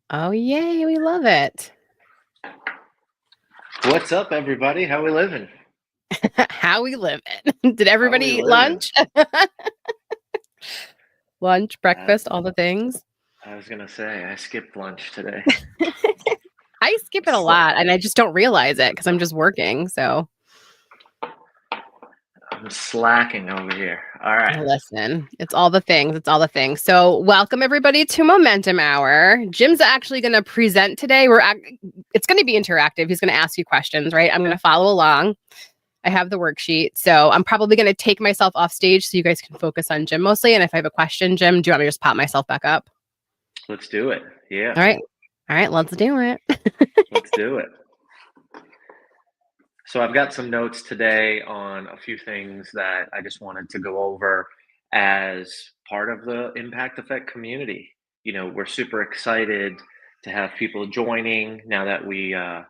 Oh, yay. We love it. What's up, everybody? How we living? How we living? Did How we everybody eat living? lunch? Lunch, Uh, breakfast, all the things. I was gonna say I skipped lunch today. I skip it a Sla- lot and I just don't realize it because I'm just working. So I'm slacking over here. All right, listen, it's all the things. It's all the things. So welcome everybody to Momentum Hour. Jim's actually going to present today. It's going to be interactive. He's going to ask you questions, right? I'm going to follow along. I have the worksheet. So I'm probably going to take myself off stage so you guys can focus on Jim mostly. And if I have a question, Jim, do you want me to just pop myself back up? let's do it. Yeah, All right. All right. Let's do it. let's do it. So I've got some notes today on a few things that I just wanted to go over as part of the Impact Effect community. We're super excited to have people joining now that we are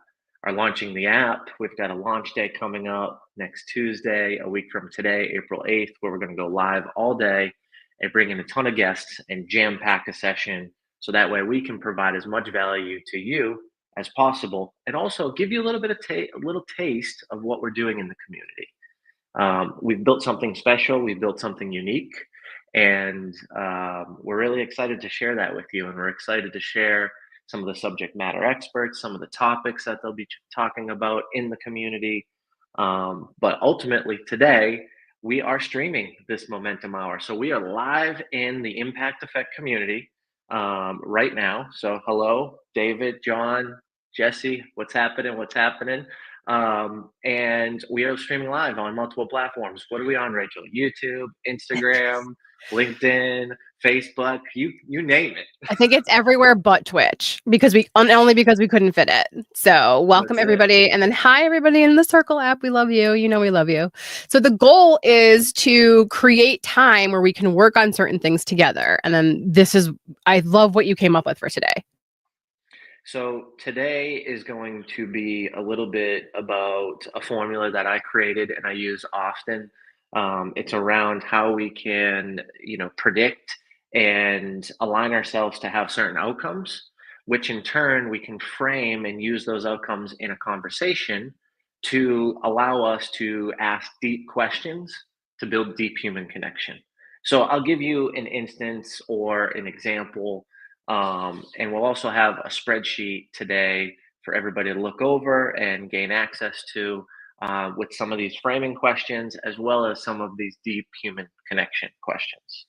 launching the app. We've got a launch day coming up next Tuesday, a week from today, April 8th, where we're going to go live all day and bring in a ton of guests and jam pack a session so that way we can provide as much value to you as possible, and also give you a little bit of a little taste of what we're doing in the community. We've built something special, we've built something unique, and we're really excited to share that with you. And we're excited to share some of the subject matter experts, some of the topics that they'll be talking about in the community. But ultimately, today, we are streaming this Momentum Hour. So we are live in the Impact Effect community right now. So, hello, David, John, Jesse, what's happening? What's happening? And we are streaming live on multiple platforms. What are we on, Rachel? YouTube, Instagram, LinkedIn, Facebook, you name it. I think it's everywhere but Twitch because only because we couldn't fit it. So welcome That's it. everybody. And then hi everybody in the Circle app. We love you. You know we love you. So the goal is to create time where we can work on certain things together. And then I love what you came up with for today. So today is going to be a little bit about a formula that I created and I use often. It's around how we can, predict and align ourselves to have certain outcomes, which in turn we can frame and use those outcomes in a conversation to allow us to ask deep questions to build deep human connection. So I'll give you an instance or an example, and we'll also have a spreadsheet today for everybody to look over and gain access to, with some of these framing questions, as well as some of these deep human connection questions.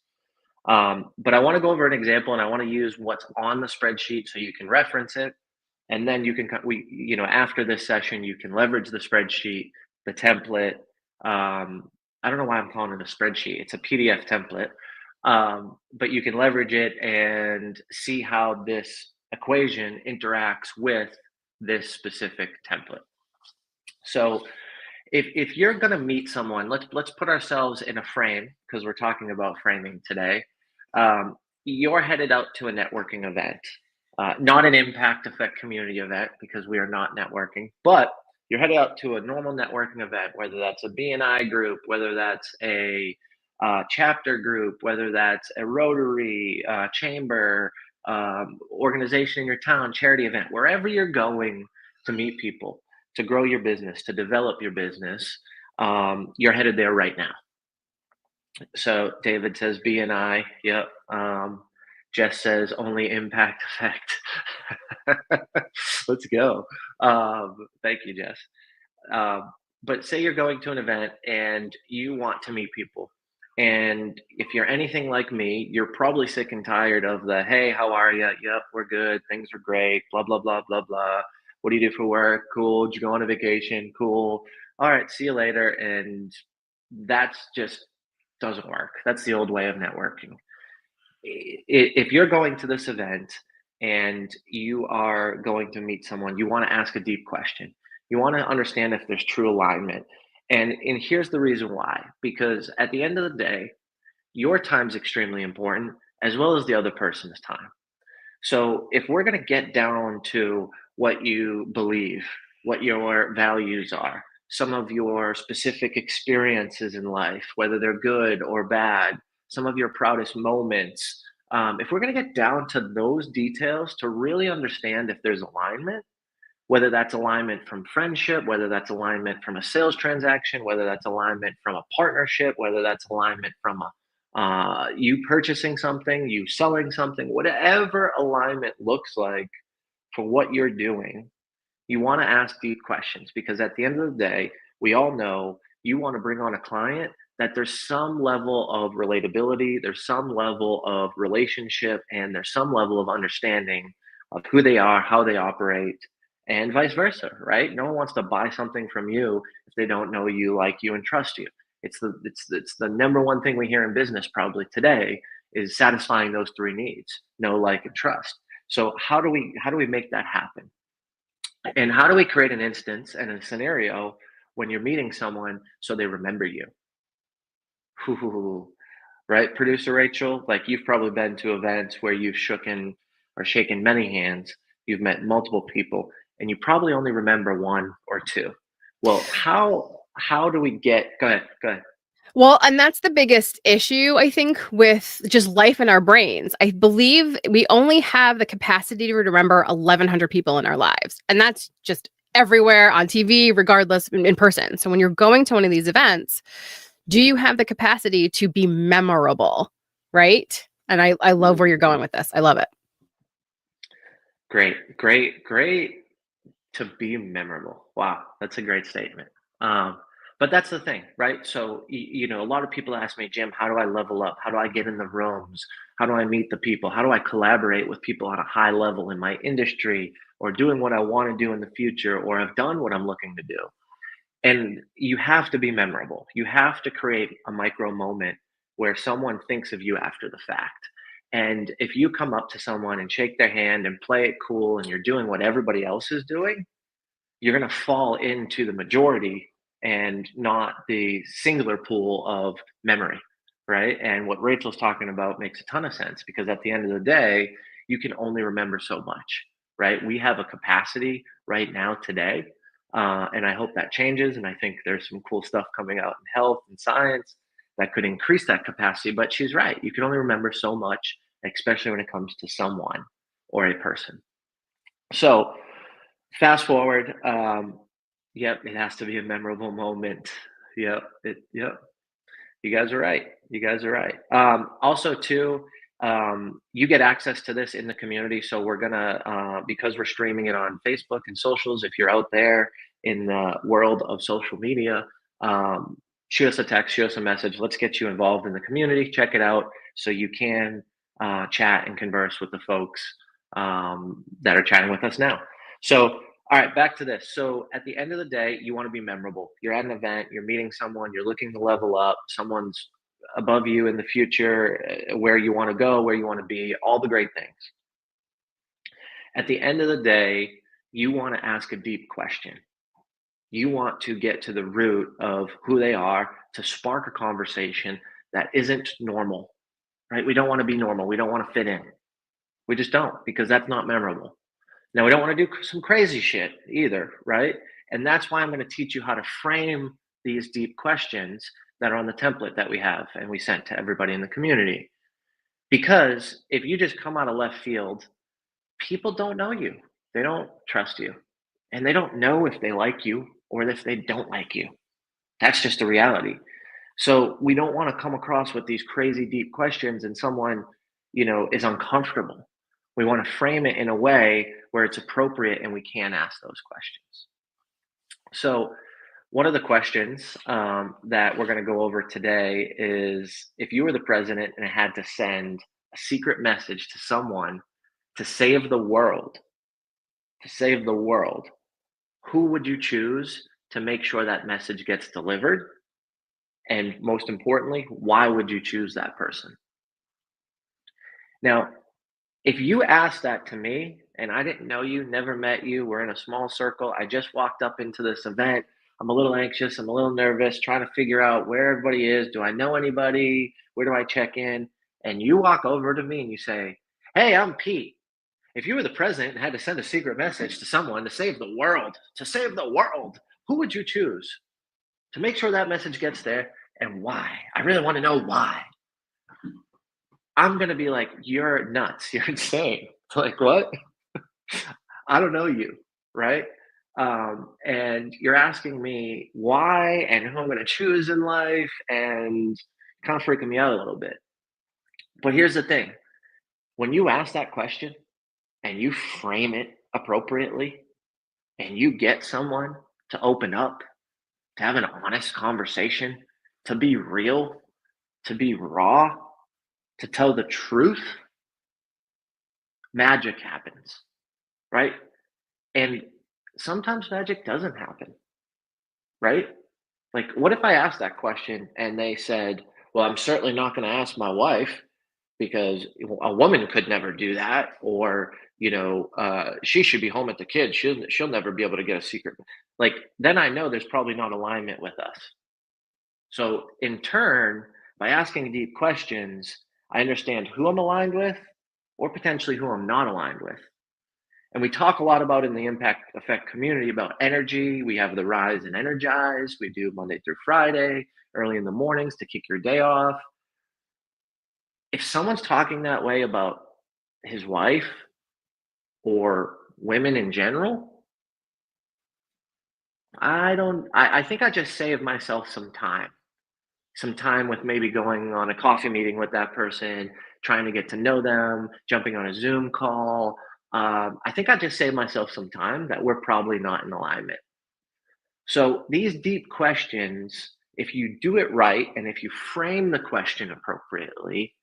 But I want to go over an example and I want to use what's on the spreadsheet so you can reference it. And then after this session, you can leverage the spreadsheet, the template. I don't know why I'm calling it a spreadsheet. It's a PDF template, but you can leverage it and see how this equation interacts with this specific template. So if you're going to meet someone, let's put ourselves in a frame because we're talking about framing today. You're headed out to a networking event, not an Impact Effect community event because we are not networking, but you're headed out to a normal networking event, whether that's a BNI group, whether that's a chapter group, whether that's a Rotary chamber, organization in your town, charity event, wherever you're going to meet people, to grow your business, to develop your business, you're headed there right now. So David says BNI. Yep. Jess says only Impact Effect. Let's go. Thank you, Jess. But say you're going to an event and you want to meet people. And if you're anything like me, you're probably sick and tired of the, hey, how are you? Yep, we're good. Things are great. Blah, blah, blah, blah, blah. What do you do for work? Cool. Did you go on a vacation? Cool. All right, see you later. And that's just doesn't work. That's the old way of networking. If you're going to this event and you are going to meet someone, you want to ask a deep question. You want to understand if there's true alignment. And here's the reason why. Because at the end of the day, your time's extremely important, as well as the other person's time. So if we're going to get down to what you believe, what your values are, some of your specific experiences in life, whether they're good or bad, some of your proudest moments, If we're going to get down to those details to really understand if there's alignment, whether that's alignment from friendship, whether that's alignment from a sales transaction, whether that's alignment from a partnership, whether that's alignment from you purchasing something, you selling something, whatever alignment looks like for what you're doing, you want to ask deep questions, because at the end of the day, we all know you want to bring on a client that there's some level of relatability, there's some level of relationship, and there's some level of understanding of who they are, how they operate, and vice versa, right? No one wants to buy something from you if they don't know you, like you, and trust you. It's the number one thing we hear in business probably today is satisfying those three needs: know, like, and trust. So how do we make that happen? And how do we create an instance and a scenario when you're meeting someone so they remember you? Ooh, right, producer Rachel? Like, you've probably been to events where you've shooken or shaken many hands, you've met multiple people, and you probably only remember one or two. Well, how do we get go ahead, go ahead. Well, and that's the biggest issue, I think, with just life in our brains. I believe we only have the capacity to remember 1,100 people in our lives. And that's just everywhere on TV, regardless in person. So when you're going to one of these events, do you have the capacity to be memorable? Right. And I love where you're going with this. I love it. Great, great, great. To be memorable. Wow, that's a great statement. But that's the thing, right? So, a lot of people ask me, Jim, how do I level up? How do I get in the rooms? How do I meet the people? How do I collaborate with people on a high level in my industry, or doing what I want to do in the future, or have done what I'm looking to do? And you have to be memorable. You have to create a micro moment where someone thinks of you after the fact. And if you come up to someone and shake their hand and play it cool and you're doing what everybody else is doing, you're going to fall into the majority and not the singular pool of memory, right? And what Rachel's talking about makes a ton of sense, because at the end of the day, you can only remember so much, right? We have a capacity right now today, and I hope that changes. And I think there's some cool stuff coming out in health and science that could increase that capacity. But she's right. You can only remember so much, especially when it comes to someone or a person. So, fast forward, yep, it has to be a memorable moment. Yep. You guys are right. You guys are right. Also, too, you get access to this in the community. So we're gonna, because we're streaming it on Facebook and socials. If you're out there in the world of social media, um, shoot us a text, shoot us a message. Let's get you involved in the community. Check it out so you can chat and converse with the folks that are chatting with us now. So, all right, back to this. So, at the end of the day, you want to be memorable. You're at an event, you're meeting someone, you're looking to level up, someone's above you in the future, where you want to go, where you want to be, all the great things. At the end of the day, you want to ask a deep question. You want to get to the root of who they are, to spark a conversation that isn't normal, right? We don't want to be normal. We don't want to fit in. We just don't, because that's not memorable. Now, we don't want to do some crazy shit either, right? And that's why I'm going to teach you how to frame these deep questions that are on the template that we have and we sent to everybody in the community. Because if you just come out of left field, people don't know you, they don't trust you, and they don't know if they like you or if they don't like you. That's just a reality. So we don't want to come across with these crazy deep questions and someone, is uncomfortable. We want to frame it in a way where it's appropriate and we can ask those questions. So, one of the questions that we're going to go over today is, if you were the president and had to send a secret message to someone to save the world, who would you choose to make sure that message gets delivered? And most importantly, why would you choose that person? Now, if you asked that to me and I didn't know you, never met you, we're in a small circle, I just walked up into this event, I'm a little anxious, I'm a little nervous, trying to figure out where everybody is. Do I know anybody? Where do I check in? And you walk over to me and you say, "Hey, I'm Pete. If you were the president and had to send a secret message to someone to save the world, who would you choose to make sure that message gets there, and why? I really want to know why." I'm going to be like, you're nuts. You're insane. Like, what? I don't know you, right? And you're asking me why and who I'm going to choose in life and kind of freaking me out a little bit. But here's the thing, when you ask that question and you frame it appropriately and you get someone to open up, to have an honest conversation, to be real, to be raw, to tell the truth, magic happens, right? And sometimes magic doesn't happen, right? Like, what if I asked that question and they said, well, I'm certainly not going to ask my wife because a woman could never do that, or she should be home at the kids. She'll never be able to get a secret. Like, then I know there's probably not alignment with us. So in turn, by asking deep questions, I understand who I'm aligned with, or potentially who I'm not aligned with. And we talk a lot about in the Impact Effect community about energy. We have the Rise and Energize. We do Monday through Friday, early in the mornings to kick your day off. If someone's talking that way about his wife or women in general, I think I just saved myself some time with maybe going on a coffee meeting with that person, trying to get to know them, jumping on a Zoom call. I think I just saved myself some time that we're probably not in alignment. So these deep questions, if you do it right and if you frame the question appropriately,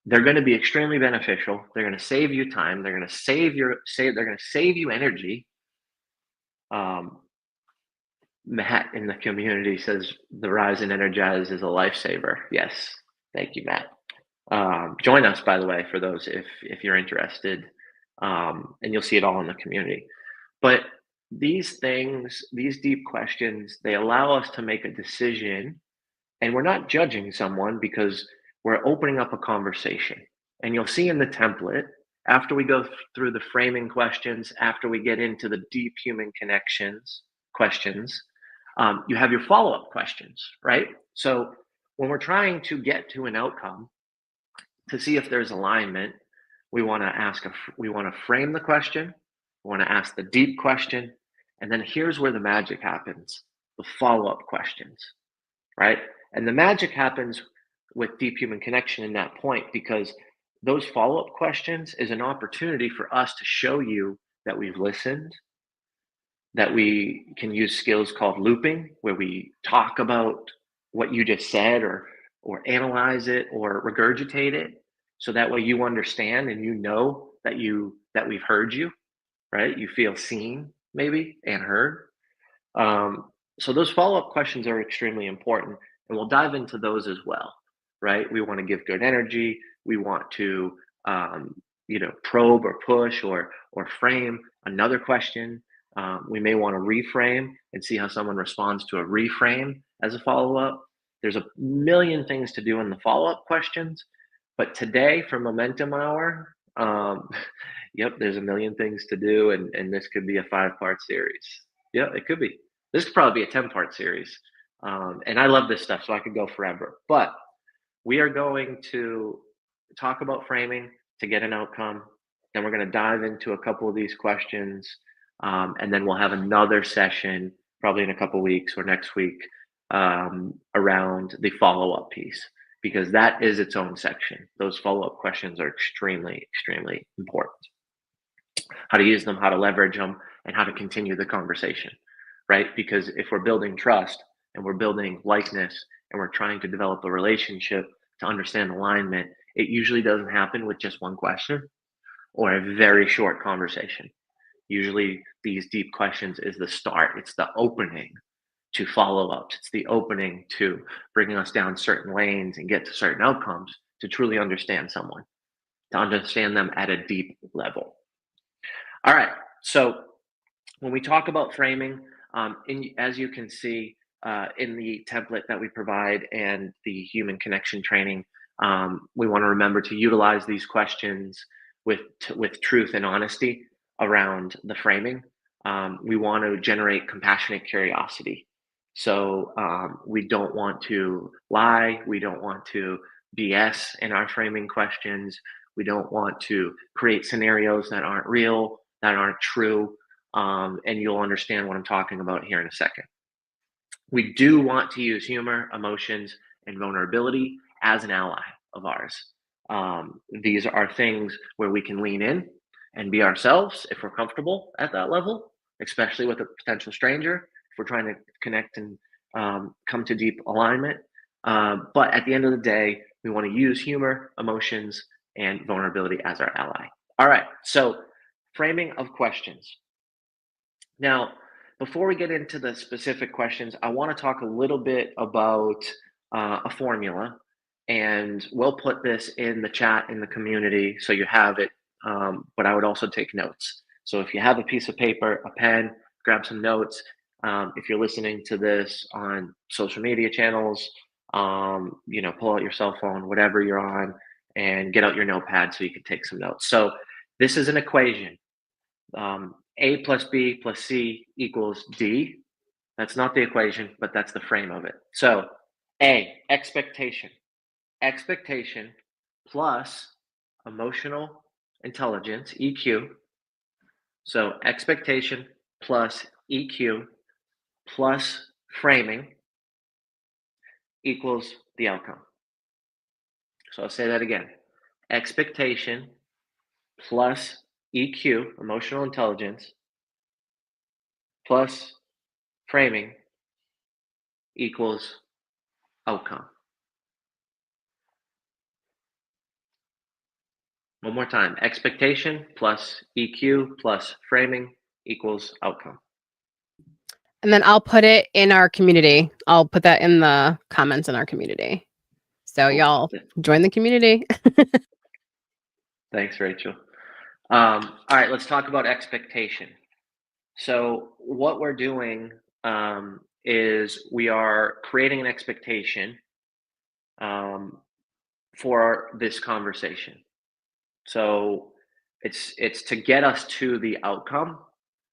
they're going to be extremely beneficial. They're going to save you time. They're going to they're going to save you energy. Um, Matt in the community says the Rise and Energize is a lifesaver. Yes, thank you, Matt. Join us, by the way, for those if you're interested, and you'll see it all in the community. But these things, these deep questions, they allow us to make a decision, and we're not judging someone because we're opening up a conversation. And you'll see in the template, after we go through the framing questions, after we get into the deep human connections questions, you have your follow-up questions, right? So when we're trying to get to an outcome, to see if there's alignment, we want to we want to frame the question, we want to ask the deep question, and then here's where the magic happens, the follow-up questions, right? And the magic happens with deep human connection in that point because those follow-up questions is an opportunity for us to show you that we've listened, that we can use skills called looping, where we talk about what you just said or analyze it or regurgitate it, so that way you understand and you know that we've heard you, right? You feel seen maybe and heard. So those follow-up questions are extremely important, and we'll dive into those as well, right? We want to give good energy. We want to probe or push or frame another question. We may want to reframe and see how someone responds to a reframe as a follow-up. There's a million things to do in the follow-up questions, but today for Momentum Hour, yep, there's a million things to do, and this could be a 5-part series. Yeah, it could be. This could probably be a 10-part series. And I love this stuff, so I could go forever. But we are going to talk about framing to get an outcome. Then we're going to dive into a couple of these questions. And then we'll have another session probably in a couple of weeks or next week around the follow-up piece, because that is its own section. Those follow-up questions are extremely, extremely important. How to use them, how to leverage them, and how to continue the conversation, right? Because if we're building trust and we're building likeness and we're trying to develop a relationship to understand alignment, it usually doesn't happen with just one question or a very short conversation. Usually these deep questions is the start. It's the opening to follow-ups. It's the opening to bringing us down certain lanes and get to certain outcomes to truly understand someone, to understand them at a deep level. All right. So when we talk about framing, as you can see in the template that we provide and the human connection training, we want to remember to utilize these questions with truth and honesty around the framing. We want to generate compassionate curiosity. So we don't want to lie. We don't want to BS in our framing questions. We don't want to create scenarios that aren't real, that aren't true. And you'll understand what I'm talking about here in a second. We do want to use humor, emotions, and vulnerability as an ally of ours. These are things where we can lean in and be ourselves if we're comfortable at that level, especially with a potential stranger, if we're trying to connect and come to deep alignment. But at the end of the day, we want to use humor, emotions, and vulnerability as our ally. All right, so framing of questions. Now, before we get into the specific questions, I want to talk a little bit about a formula, and we'll put this in the chat in the community so you have it. But I would also take notes. So if you have a piece of paper, a pen, grab some notes. If you're listening to this on social media channels, pull out your cell phone, whatever you're on, and get out your notepad so you can take some notes. So this is an equation. A plus B plus C equals D. That's not the equation, but that's the frame of it. So A, expectation. Expectation plus emotional intelligence, EQ. So expectation plus EQ plus framing equals the outcome. So I'll say that again. Expectation plus EQ, emotional intelligence, plus framing equals outcome. One more time. Expectation plus EQ plus framing equals outcome. And then I'll put it in our community. I'll put that in the comments in our community. So Cool. y'all join the community. Thanks, Rachel. All right, let's talk about expectation. So what we're doing is we are creating an expectation for this conversation. So it's to get us to the outcome,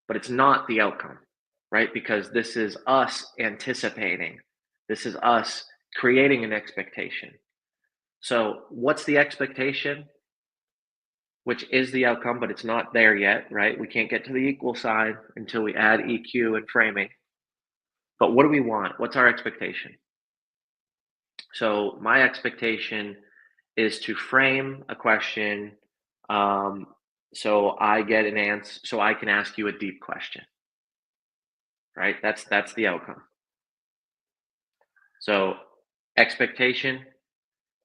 but it's not the outcome, right? Because this is us anticipating. This is us creating an expectation. So what's the expectation? Which is the outcome, but it's not there yet, right? We can't get to the equal sign until we add EQ and framing. But what do we want? What's our expectation? So my expectation is to frame a question so I get an answer, so I can ask you a deep question, right? That's the outcome. So expectation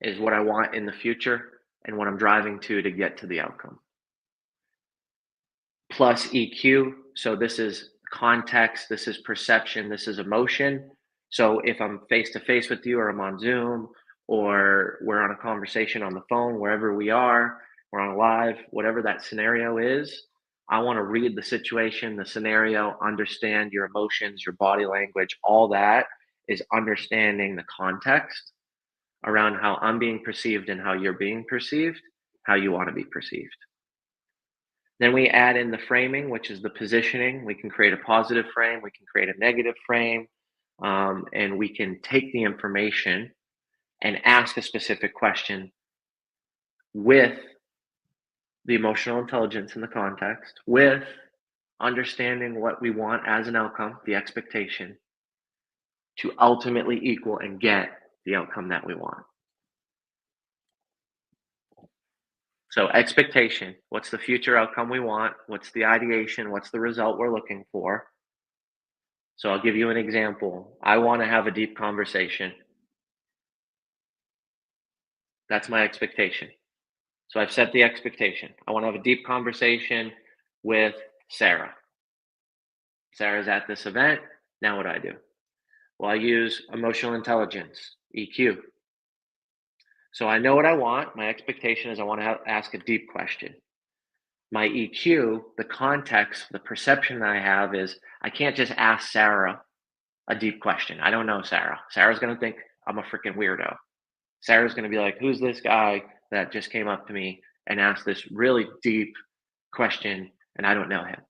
is what I want in the future and what I'm driving to get to the outcome. Plus EQ, so this is context, this is perception, this is emotion. So if I'm face to face with you, or I'm on Zoom, or we're on a conversation on the phone, wherever we are, we're on live, whatever that scenario is, I want to read the situation, the scenario, understand your emotions, your body language. All that is understanding the context around how I'm being perceived and how you're being perceived, how you want to be perceived. Then we add in the framing, which is the positioning. We can create a positive frame, we can create a negative frame, and we can take the information and ask a specific question with the emotional intelligence in the context, with understanding what we want as an outcome, the expectation, to ultimately equal and get the outcome that we want. So expectation, what's the future outcome we want? What's the ideation? What's the result we're looking for? So I'll give you an example. I want to have a deep conversation. That's my expectation. So I've set the expectation. I want to have a deep conversation with Sarah. Sarah's at this event. Now what do I do? Well, I use emotional intelligence, EQ. So I know what I want. My expectation is I want to ask a deep question. My EQ, the context, the perception that I have is I can't just ask Sarah a deep question. I don't know Sarah. Sarah's going to think I'm a freaking weirdo. Sarah's going to be like, who's this guy that just came up to me and asked this really deep question and I don't know him?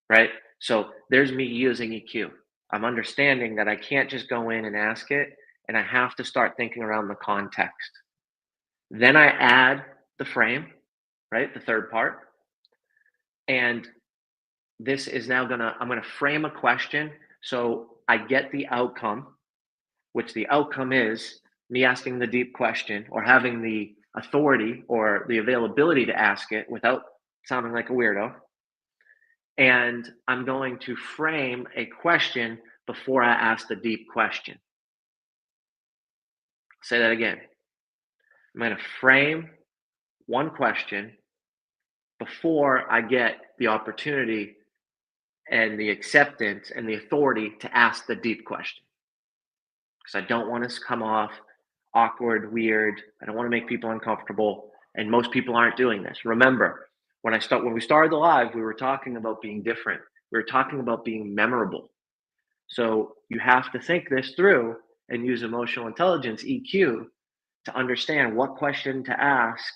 Right? So there's me using EQ. I'm understanding that I can't just go in and ask it and I have to start thinking around the context. Then I add the frame, right? The third part. And this is now I'm gonna frame a question so I get the outcome, which the outcome is me asking the deep question or having the authority or the availability to ask it without sounding like a weirdo. And I'm going to frame a question before I ask the deep question. Say that again. I'm going to frame one question before I get the opportunity and the acceptance and the authority to ask the deep question. Because I don't want us to come off awkward, weird. I don't want to make people uncomfortable. And most people aren't doing this. Remember, when we started the live, we were talking about being different. We were talking about being memorable. So you have to think this through and use emotional intelligence, EQ, to understand what question to ask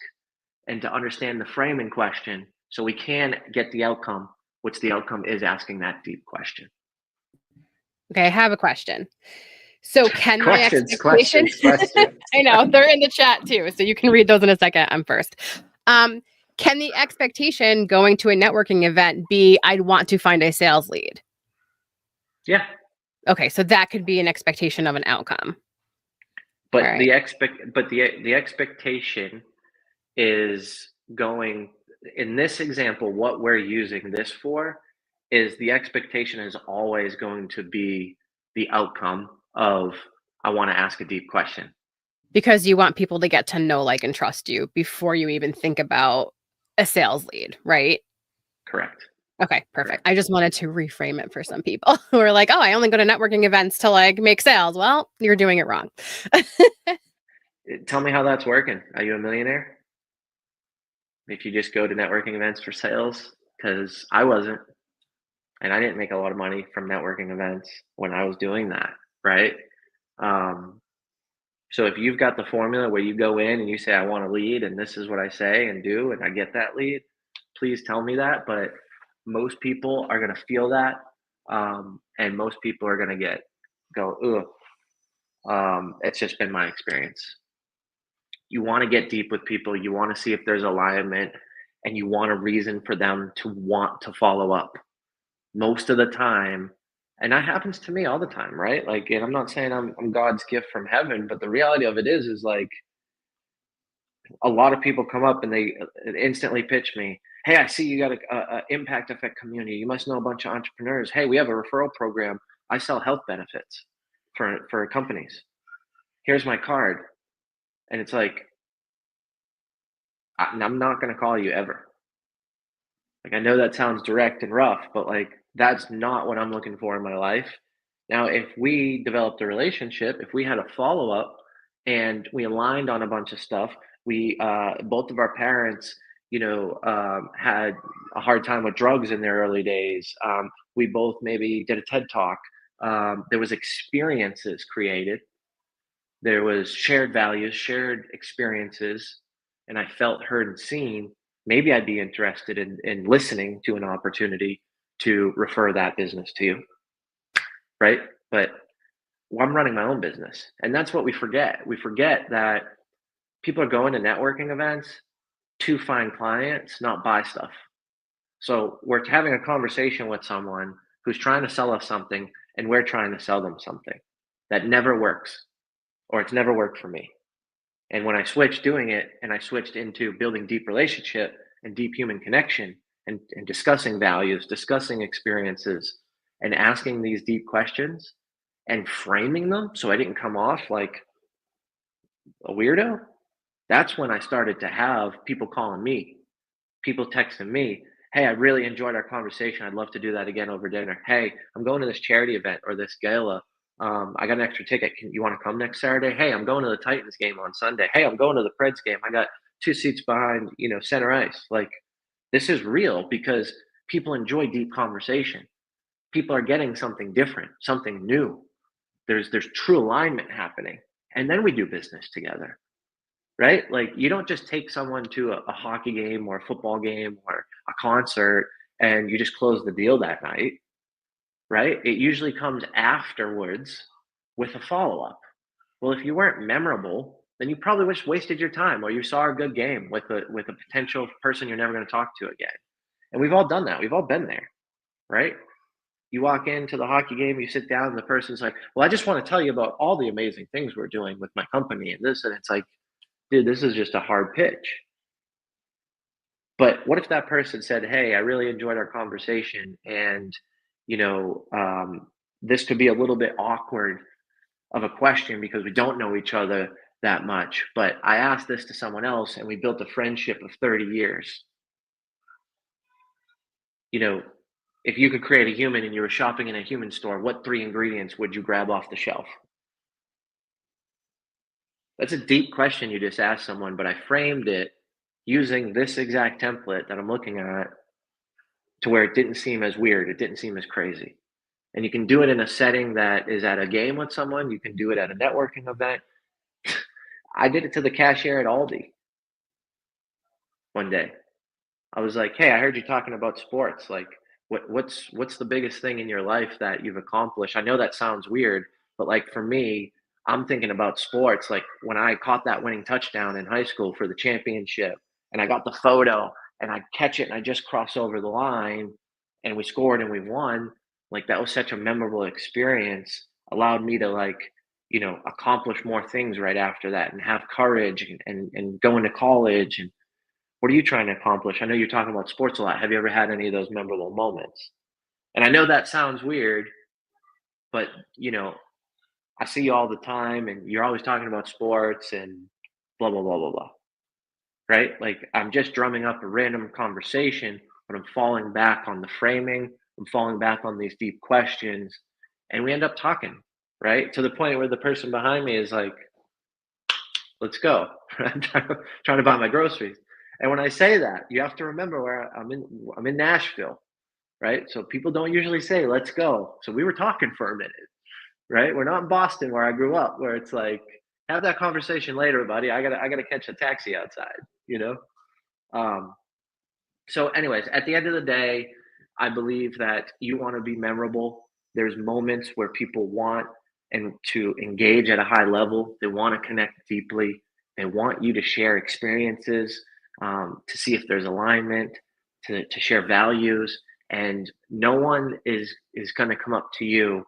and to understand the framing question so we can get the outcome, which the outcome is asking that deep question. Okay, I have a question. So can my Questions. expectation I know they're in the chat too, so you can read those in a second. I'm first. Can the expectation going to a networking event be I'd want to find a sales lead? Yeah. Okay, so that could be an expectation of an outcome. But right. the expectation is going, in this example, what we're using this for is the expectation is always going to be the outcome of I want to ask a deep question. Because you want people to get to know, like, and trust you before you even think about a sales lead, right? Correct. Okay, perfect. I just wanted to reframe it for some people who are like, oh, I only go to networking events to like make sales. Well, you're doing it wrong. Tell me how that's working. Are you a millionaire if you just go to networking events for sales? Because I wasn't, and I didn't make a lot of money from networking events when I was doing that, right? So if you've got the formula where you go in and you say, I want to lead, and this is what I say and do, and I get that lead, please tell me that. But most people are going to feel that. And most people are going to go, ugh. It's just been my experience. You want to get deep with people. You want to see if there's alignment, and you want a reason for them to want to follow up. Most of the time, and that happens to me all the time, right? Like, and I'm not saying I'm God's gift from heaven, but the reality of it is like a lot of people come up and they instantly pitch me, hey, I see you got a impact effect community, you must know a bunch of entrepreneurs, hey, we have a referral program, I sell health benefits for companies, here's my card. And it's like, I'm not going to call you ever. Like, I know that sounds direct and rough, but like, that's not what I'm looking for in my life. Now, if we developed a relationship, if we had a follow up and we aligned on a bunch of stuff, we both of our parents, had a hard time with drugs in their early days. We both maybe did a TED talk. There was experiences created. There was shared values, shared experiences, and I felt heard and seen. Maybe I'd be interested in listening to an opportunity to refer that business to you, right? But I'm running my own business. And that's what we forget. We forget that people are going to networking events to find clients, not buy stuff. So we're having a conversation with someone who's trying to sell us something, and we're trying to sell them something that never works, or it's never worked for me. And when I switched doing it and I switched into building deep relationship and deep human connection and discussing values, discussing experiences, and asking these deep questions and framing them so I didn't come off like a weirdo, that's when I started to have people calling me, people texting me, hey, I really enjoyed our conversation. I'd love to do that again over dinner. Hey, I'm going to this charity event or this gala. I got an extra ticket. You want to come next Saturday? Hey, I'm going to the Titans game on Sunday. Hey, I'm going to the Preds game. I got 2 seats behind, center ice. Like, this is real because people enjoy deep conversation. People are getting something different, something new. There's true alignment happening. And then we do business together, right? Like, you don't just take someone to a hockey game or a football game or a concert and you just close the deal that night, right? It usually comes afterwards with a follow-up, Well, if you weren't memorable, then you probably just wasted your time, or you saw a good game with a potential person you're never going to talk to again. And we've all done that. We've all been there, right? You walk into the hockey game, you sit down, and the person's like, "Well, I just want to tell you about all the amazing things we're doing with my company and this." And it's like, dude, this is just a hard pitch. But what if that person said, "Hey, I really enjoyed our conversation, and you know, this could be a little bit awkward of a question because we don't know each other that much. But I asked this to someone else, and we built a friendship of 30 years." You know, if you could create a human and you were shopping in a human store, what three ingredients would you grab off the shelf? That's a deep question you just asked someone, but I framed it using this exact template that I'm looking at to where it didn't seem as weird. It didn't seem as crazy. And you can do it in a setting that is at a game with someone. You can do it at a networking event. I did it to the cashier at Aldi one day. I was like, "Hey, I heard you talking about sports. Like, what's the biggest thing in your life that you've accomplished?" I know that sounds weird, but like for me, I'm thinking about sports. Like when I caught that winning touchdown in high school for the championship, and I got the photo, and I catch it, and I just cross over the line, and we scored and we won. Like that was such a memorable experience. Allowed me to like accomplish more things right after that, and have courage, and go into college. And what are you trying to accomplish? I know you're talking about sports a lot. Have you ever had any of those memorable moments? And I know that sounds weird, but I see you all the time and you're always talking about sports and blah blah blah blah blah. Right? Like I'm just drumming up a random conversation, but I'm falling back on the framing, I'm falling back on these deep questions, and we end up talking, right? To the point where the person behind me is like, let's go. I'm trying to buy my groceries. And when I say that, you have to remember where I'm in Nashville, right? So people don't usually say, let's go. So we were talking for a minute, right? We're not in Boston where I grew up, where it's like, have that conversation later, buddy. I gotta catch a taxi outside, you know? Um, so, anyways, at the end of the day, I believe that you want to be memorable. There's moments where people want and to engage at a high level. They want to connect deeply. They want you to share experiences, to see if there's alignment, to share values. And no one is going to come up to you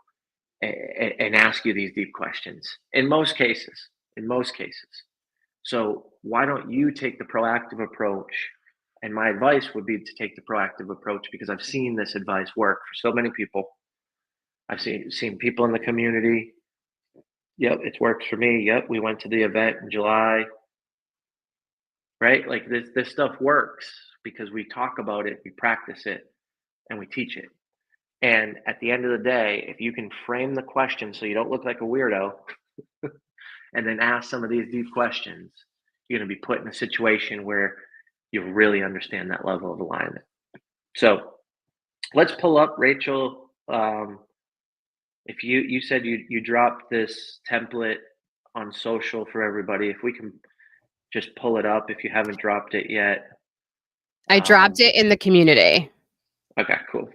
and ask you these deep questions. In most cases, in most cases. So why don't you take the proactive approach? And my advice would be to take the proactive approach because I've seen this advice work for so many people. I've seen people in the community. Yep, it's worked for me. Yep, we went to the event in July, right? Like this stuff works because we talk about it, we practice it, and we teach it. And at the end of the day, if you can frame the question so you don't look like a weirdo, and then ask some of these deep questions, you're going to be put in a situation where you really understand that level of alignment. So let's pull up Rachel. If you said you dropped this template on social for everybody, if we can just pull it up if you haven't dropped it yet. I dropped it in the community. Okay, cool.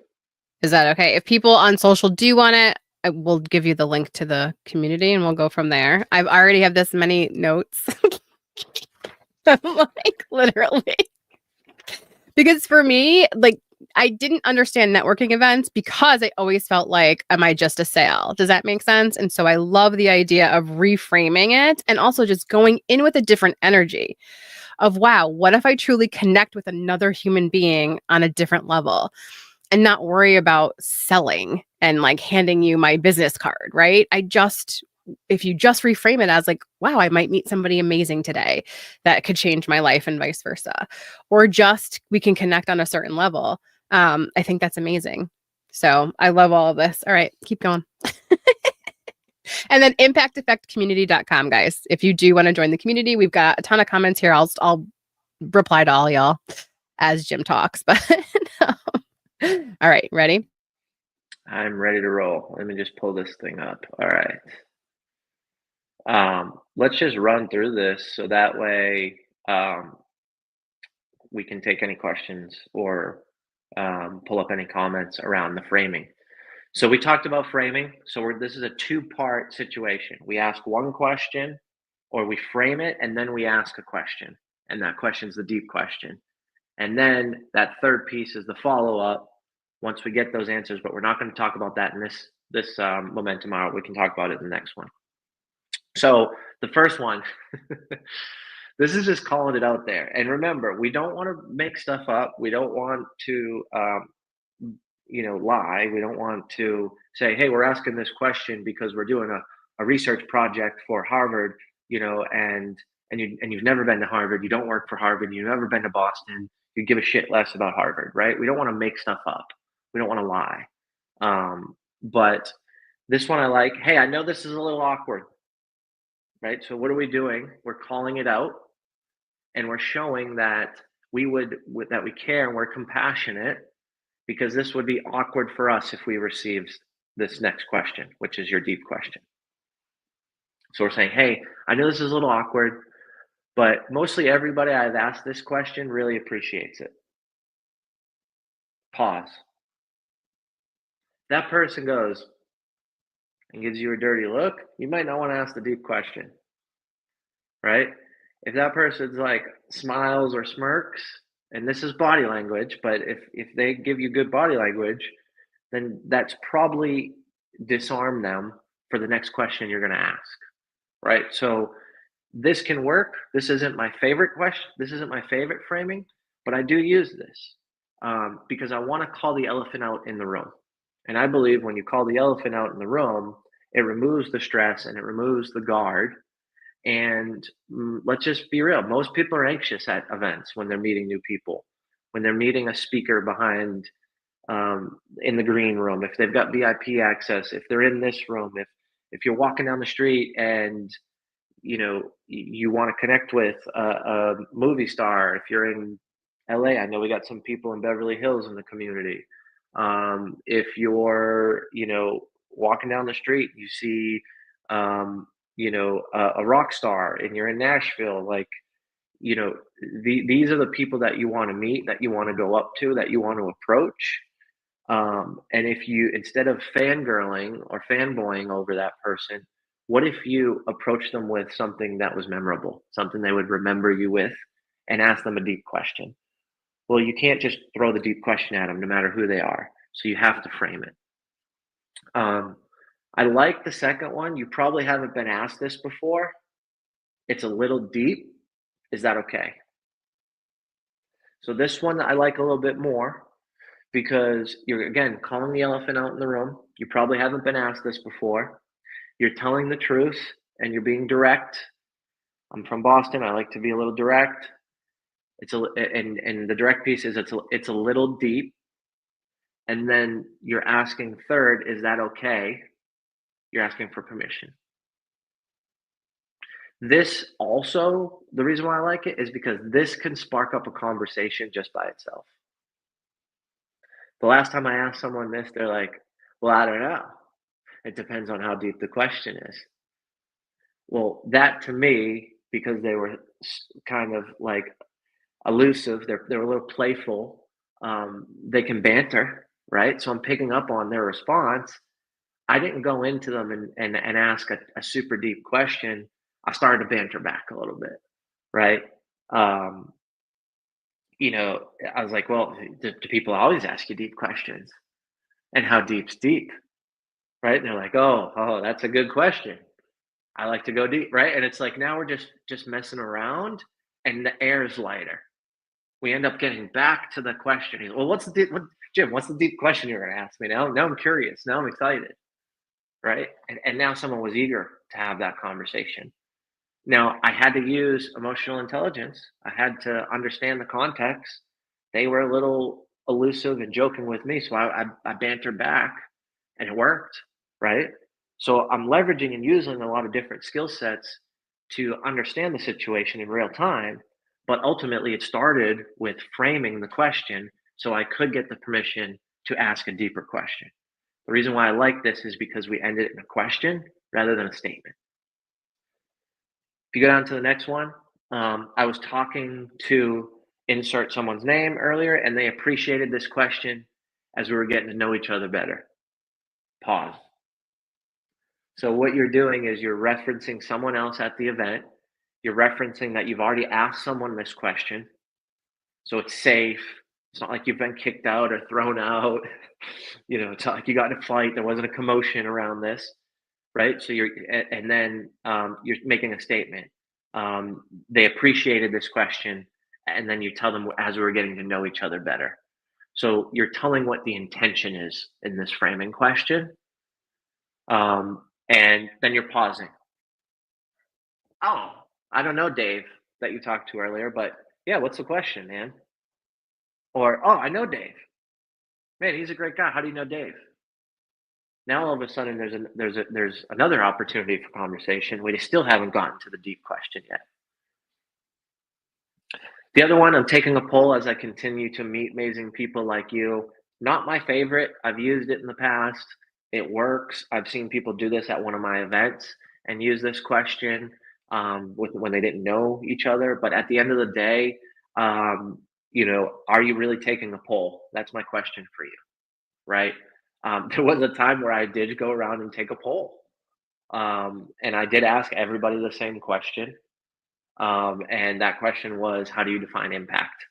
Is that okay? If people on social do want it, I will give you the link to the community and we'll go from there. I've already have this many notes. I'm like literally. Because for me, like I didn't understand networking events because I always felt like, am I just a sale? Does that make sense? And so I love the idea of reframing it and also just going in with a different energy of, wow, what if I truly connect with another human being on a different level and not worry about selling and like handing you my business card, right? If you just reframe it as like, wow, I might meet somebody amazing today that could change my life and vice versa, or just we can connect on a certain level. I think that's amazing. So I love all of this. All right, keep going. And then impacteffectcommunity.com, guys. If you do want to join the community, we've got a ton of comments here. I'll reply to all y'all as Jim talks. But all right, ready? I'm ready to roll. Let me just pull this thing up. All right. Let's just run through this so that way we can take any questions or pull up any comments around the framing. So we talked about framing. So this is a two-part situation. We ask one question, or we frame it, and then we ask a question. And that question is the deep question. And then that third piece is the follow-up once we get those answers, but we're not going to talk about that in this momentum hour. We can talk about it in the next one. So the first one, this is just calling it out there. And remember, we don't want to make stuff up. We don't want to lie. We don't want to say, hey, we're asking this question because we're doing a research project for Harvard, and you've never been to Harvard, you don't work for Harvard, you've never been to Boston, you give a shit less about Harvard, right? We don't want to make stuff up. We don't want to lie. But this one I like, hey, I know this is a little awkward, right? So what are we doing? We're calling it out, and we're showing that that we care and we're compassionate, because this would be awkward for us if we received this next question, which is your deep question. So we're saying, hey, I know this is a little awkward, but mostly everybody I've asked this question really appreciates it. Pause. That person goes and gives you a dirty look, you might not want to ask the deep question, right? If that person's like smiles or smirks, and this is body language, but if they give you good body language, then that's probably disarm them for the next question you're going to ask, right? So this can work. This isn't my favorite question. This isn't my favorite framing, but I do use this because I want to call the elephant out in the room. And I believe when you call the elephant out in the room, it removes the stress and it removes the guard. And let's just be real. Most people are anxious at events when they're meeting new people, when they're meeting a speaker behind in the green room, if they've got VIP access, if they're in this room, if you're walking down the street and you want to connect with a movie star, if you're in LA, I know we got some people in Beverly Hills in the community. If you're walking down the street, you see a rock star, and you're in Nashville, like these are the people that you want to meet, that you want to go up to, that you want to approach. And if you, instead of fangirling or fanboying over that person, what if you approach them with something that was memorable, something they would remember you with, and ask them a deep question? Well, you can't just throw the deep question at them, no matter who they are. So you have to frame it. I like the second one. You probably haven't been asked this before. It's a little deep. Is that okay? So this one I like a little bit more, because you're, again, calling the elephant out in the room. You probably haven't been asked this before. You're telling the truth and you're being direct. I'm from Boston. I like to be a little direct. And the direct piece is it's a little deep. And then you're asking third, is that okay? You're asking for permission. This also, the reason why I like it is because this can spark up a conversation just by itself. The last time I asked someone this, they're like, well, I don't know. It depends on how deep the question is. Well, that to me, because they were kind of like elusive, they're a little playful. They can banter, right? So I'm picking up on their response. I didn't go into them and ask a super deep question. I started to banter back a little bit, right? Um, I was like, well, do people always ask you deep questions? And how deep's deep, right? And they're like, oh, that's a good question. I like to go deep, right? And it's like now we're just messing around, and the air is lighter. We end up getting back to the question. Well, Jim? What's the deep question you're going to ask me? Now I'm curious. Now I'm excited, right? And now someone was eager to have that conversation. Now I had to use emotional intelligence. I had to understand the context. They were a little elusive and joking with me, so I bantered back, and it worked, right? So I'm leveraging and using a lot of different skill sets to understand the situation in real time. But ultimately, it started with framing the question so I could get the permission to ask a deeper question. The reason why I like this is because we ended it in a question rather than a statement. If you go down to the next one, I was talking to insert someone's name earlier, and they appreciated this question as we were getting to know each other better. pause. So what you're doing is you're referencing someone else at the event. You're referencing that you've already asked someone this question. So it's safe. It's not like you've been kicked out or thrown out. It's not like you got in a fight. There wasn't a commotion around this, right? So and then you're making a statement. They appreciated this question, and then you tell them as we were getting to know each other better. So you're telling what the intention is in this framing question, and then you're pausing. Oh, I don't know, Dave, that you talked to earlier, but yeah, what's the question, man? Or, oh, I know Dave. Man, he's a great guy. How do you know Dave? Now all of a sudden there's another opportunity for conversation. We still haven't gotten to the deep question yet. The other one, I'm taking a poll as I continue to meet amazing people like you. Not my favorite. I've used it in the past. It works. I've seen people do this at one of my events and use this question when they didn't know each other. But at the end of the day, are you really taking a poll? That's my question for you, right? There was a time where I did go around and take a poll. And I did ask everybody the same question. And that question was, how do you define impact?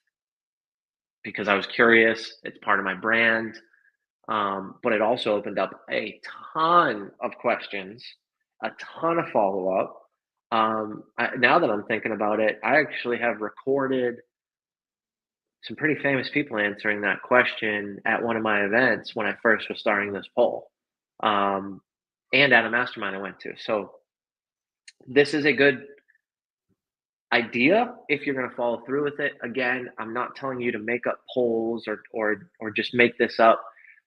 Because I was curious. It's part of my brand. But it also opened up a ton of questions, a ton of follow up. Now that I'm thinking about it, I actually have recorded some pretty famous people answering that question at one of my events when I first was starting this poll, and at a mastermind I went to. So this is a good idea if you're going to follow through with it. Again, I'm not telling you to make up polls or just make this up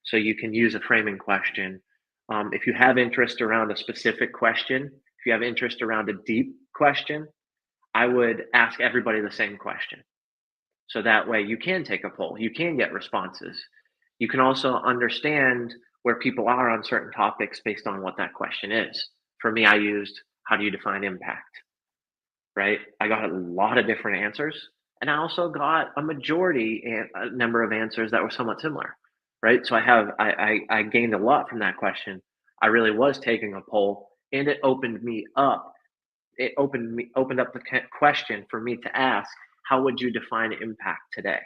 so you can use a framing question. If you have interest around a specific question, if you have interest around a deep question, I would ask everybody the same question. So that way you can take a poll, you can get responses. You can also understand where people are on certain topics based on what that question is. For me, I used, how do you define impact? Right? I got a lot of different answers, and I also got a majority a number of answers that were somewhat similar. Right? So I gained a lot from that question. I really was taking a poll, and it opened me up. It opened up the question for me to ask, how would you define impact today?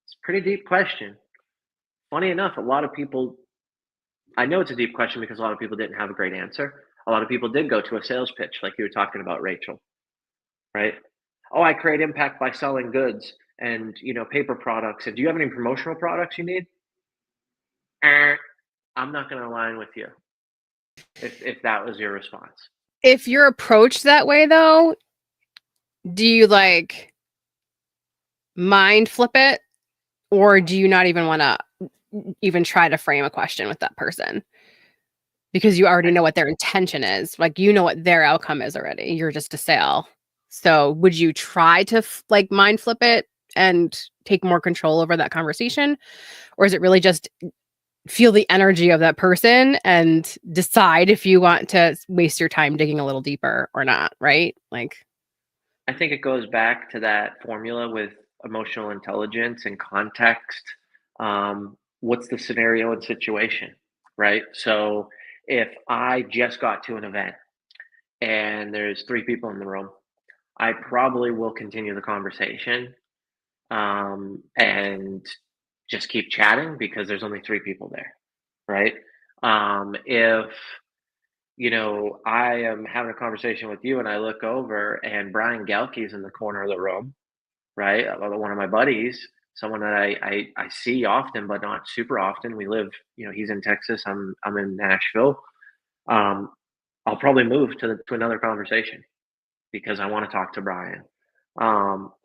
It's a pretty deep question. Funny enough, a lot of people, I know it's a deep question because a lot of people didn't have a great answer. A lot of people did go to a sales pitch, like you were talking about, Rachel, right? Oh, I create impact by selling goods and paper products. And do you have any promotional products you need? I'm not going to align with you if that was your response. If you're approached that way, though, do you mind flip it, or do you not even want to even try to frame a question with that person? Because you already know what their intention is. Like, you know what their outcome is already. You're just a sale. So would you try to mind flip it and take more control over that conversation? Or is it really just feel the energy of that person and decide if you want to waste your time digging a little deeper or not, right? I think it goes back to that formula with emotional intelligence and context. What's the scenario and situation, right? So if I just got to an event and there's 3 people in the room, I probably will continue the conversation, and just keep chatting because there's only 3 people there, right? If I am having a conversation with you and I look over and Brian Gelke's in the corner of the room, right? One of my buddies, someone that I see often, but not super often. We live, he's in Texas. I'm in Nashville. Um, I'll probably move to another conversation because I want to talk to Brian.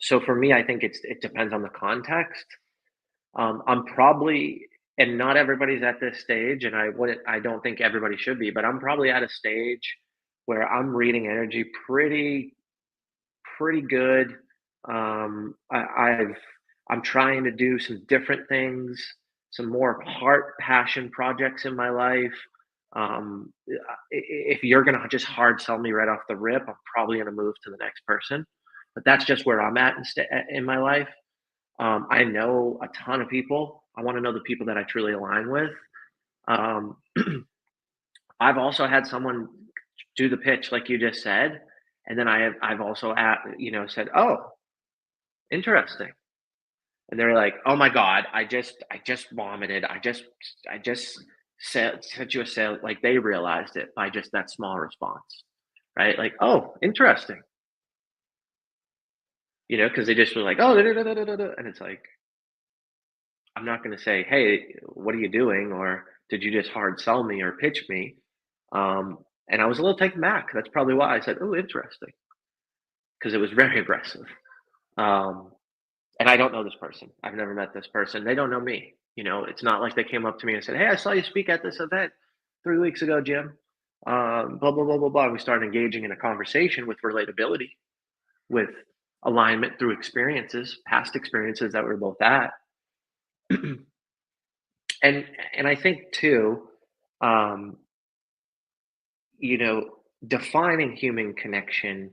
So for me, I think it depends on the context. I'm probably, and not everybody's at this stage, and I don't think everybody should be, but I'm probably at a stage where I'm reading energy pretty good. I'm trying to do some different things, some more heart passion projects in my life. If you're gonna just hard sell me right off the rip, I'm probably gonna move to the next person. But that's just where I'm at in my life. I know a ton of people. I want to know the people that I truly align with. Um, I've also had someone do the pitch like you just said, and then I've also said, "Oh, interesting." And they're like, "Oh my god, I just vomited. I just sent you a sale." Like they realized it by just that small response, right? Like, "Oh, interesting." Because they just were like, "Oh," da, da, da, da, da, da," and it's like, I'm not going to say, "Hey, what are you doing?" or "Did you just hard sell me or pitch me?" Um, and I was a little taken back. That's probably why I said, "Oh, interesting," because it was very aggressive. Um, and I don't know this person. I've never met this person. They don't know me. It's not like they came up to me and said, "Hey, I saw you speak at this event 3 weeks ago, Jim." Blah blah blah blah blah. We started engaging in a conversation with relatability, with alignment through experiences, past experiences that we we're both at. And I think too, um, you know, defining human connection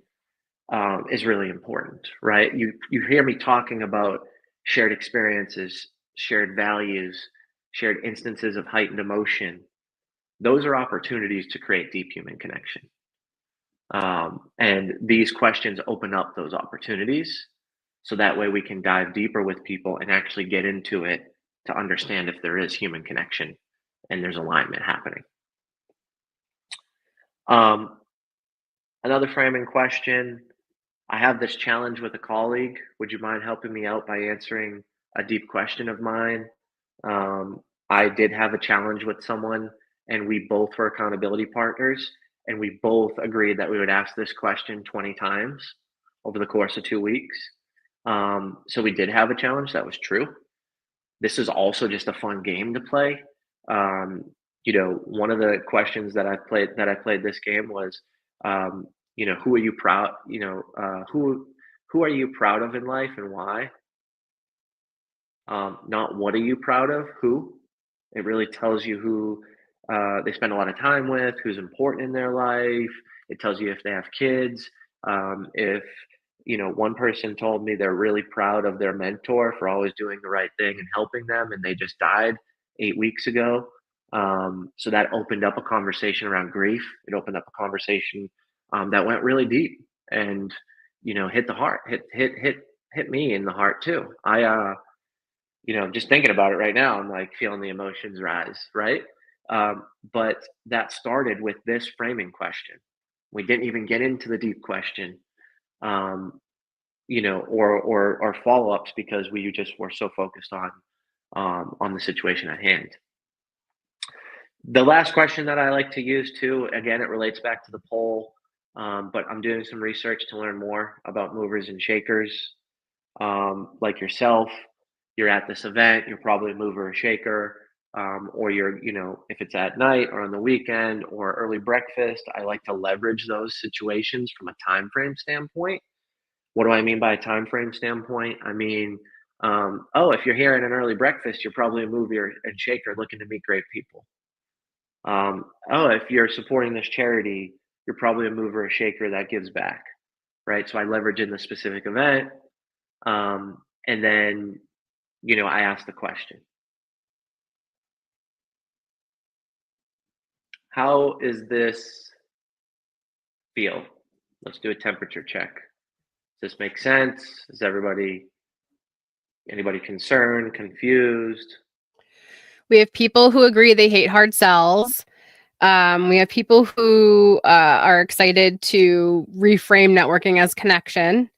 is really important, right? You hear me talking about shared experiences, shared values, shared instances of heightened emotion. Those are opportunities to create deep human connection. And these questions open up those opportunities, so that way we can dive deeper with people and actually get into it to understand if there is human connection and there's alignment happening. Um, Another framing question. I have this challenge with a colleague. Would you mind helping me out by answering a deep question of mine? Um, I did have a challenge with someone, and we both were accountability partners, and we both agreed that we would ask this question 20 times over the course of 2 weeks. So we did have a challenge that was true. This is also just a fun game to play. Um, One of the questions that I played this game was, um, who are you proud? Who are you proud of in life and why? Not what are you proud of? Who? It really tells you who they spend a lot of time with, who's important in their life. It tells you if they have kids. If one person told me they're really proud of their mentor for always doing the right thing and helping them, and they just died 8 weeks ago. So that opened up a conversation around grief. It opened up a conversation that went really deep and hit the heart, hit me in the heart too. Just thinking about it right now, I'm like feeling the emotions rise, right? But that started with this framing question. We didn't even get into the deep question, or follow ups because we just were so focused on the situation at hand. The last question that I like to use too, again, it relates back to the poll, but I'm doing some research to learn more about movers and shakers. Like yourself, you're at this event, you're probably a mover or shaker, or if it's at night or on the weekend or early breakfast, I like to leverage those situations from a time frame standpoint. What do I mean by a time frame standpoint? I mean, oh, if you're here at an early breakfast, you're probably a mover and shaker looking to meet great people. Oh, if you're supporting this charity, you're probably a mover or shaker that gives back, right? So I leverage in the specific event. And then, I ask the question, how is this feel? Let's do a temperature check. Does this make sense? Is anybody concerned, confused? We have people who agree they hate hard sells. We have people who are excited to reframe networking as connection.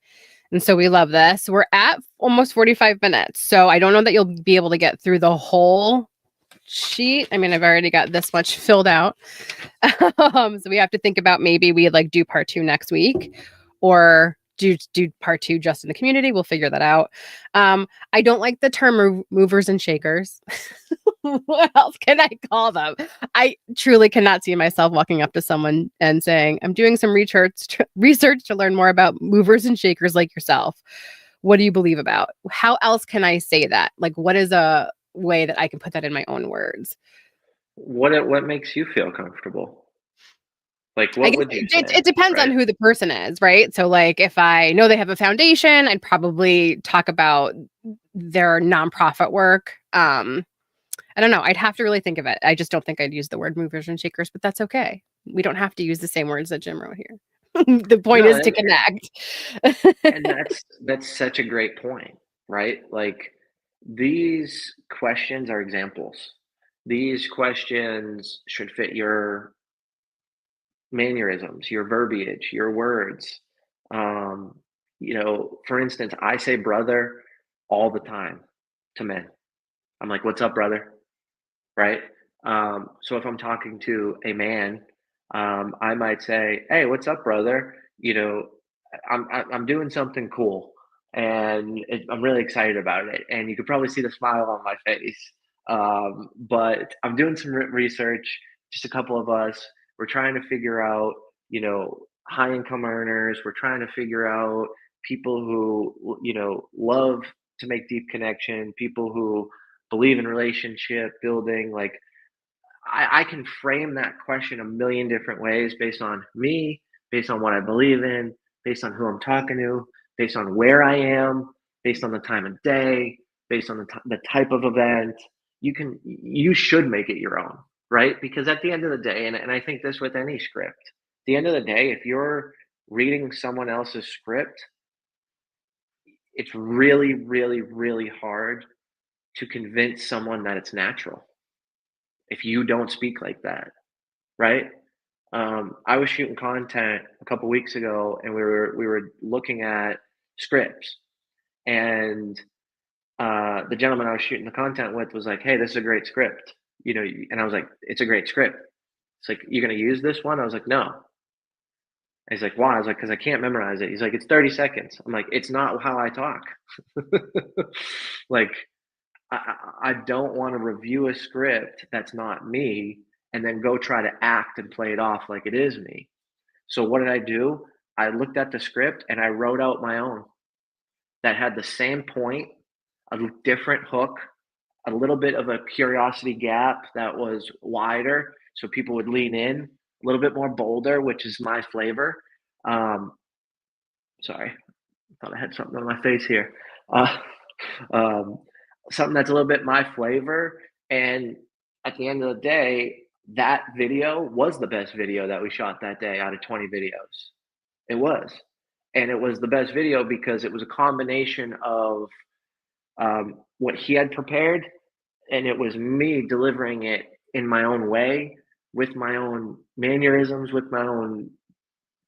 And so we love this. We're at almost 45 minutes. So I don't know that you'll be able to get through the whole sheet. I mean, I've already got this much filled out. So we have to think about maybe we like do part 2 next week or do part 2 just in the community. We'll figure that out. I don't like the term movers and shakers. What else can I call them? I truly cannot see myself walking up to someone and saying, I'm doing some research to learn more about movers and shakers like yourself. What do you believe about? How else can I say that? Like, what is a way that I can put that in my own words? What makes you feel comfortable? Like, I what guess would you it say, depends on right? who the person is, right? So, like, if I know they have a foundation, I'd probably talk about their nonprofit work. I don't know. I'd have to really think of it. I just don't think I'd use the word movers and shakers, but that's okay. We don't have to use the same words that Jim wrote here. The point No, is to connect. and that's such a great point, right? Like these questions are examples. These questions should fit your mannerisms, your verbiage, your words. Um, for instance, I say brother all the time to men. I'm like, "What's up, brother?" Right? So if I'm talking to a man, I might say, "Hey, what's up, brother? I'm doing something cool, and I'm really excited about it." And you could probably see the smile on my face. But I'm doing some research. Just a couple of us. We're trying to figure out, high income earners. We're trying to figure out people who, love to make deep connection. People who believe in relationship building. Like I can frame that question a million different ways based on me, based on what I believe in, based on who I'm talking to, based on where I am, based on the time of day, based on the type of event. You should make it your own, right? Because at the end of the day, and I think this with any script, at the end of the day, if you're reading someone else's script, it's really, really, really hard to convince someone that it's natural if you don't speak like that, right? I was shooting content a couple weeks ago, and we were looking at scripts, and the gentleman I was shooting the content with was like, "Hey, this is a great script," and I was like, "It's a great script." It's like, "You gonna use this one?" I was like, "No." And he's like, "Why?" I was like, "Because I can't memorize it." He's like, "It's 30 seconds." I'm like, "It's not how I talk." Like, I don't want to review a script that's not me and then go try to act and play it off like it is me. So what did I do? I looked at the script and I wrote out my own that had the same point, a different hook, a little bit of a curiosity gap that was wider so people would lean in, a little bit more bolder, which is my flavor. Um, sorry, I thought I had something on my face here. Uh, um, something that's a little bit my flavor. And at the end of the day, that video was the best video that we shot that day out of 20 videos. It was. And it was the best video because it was a combination of what he had prepared, and it was me delivering it in my own way, with my own mannerisms, with my own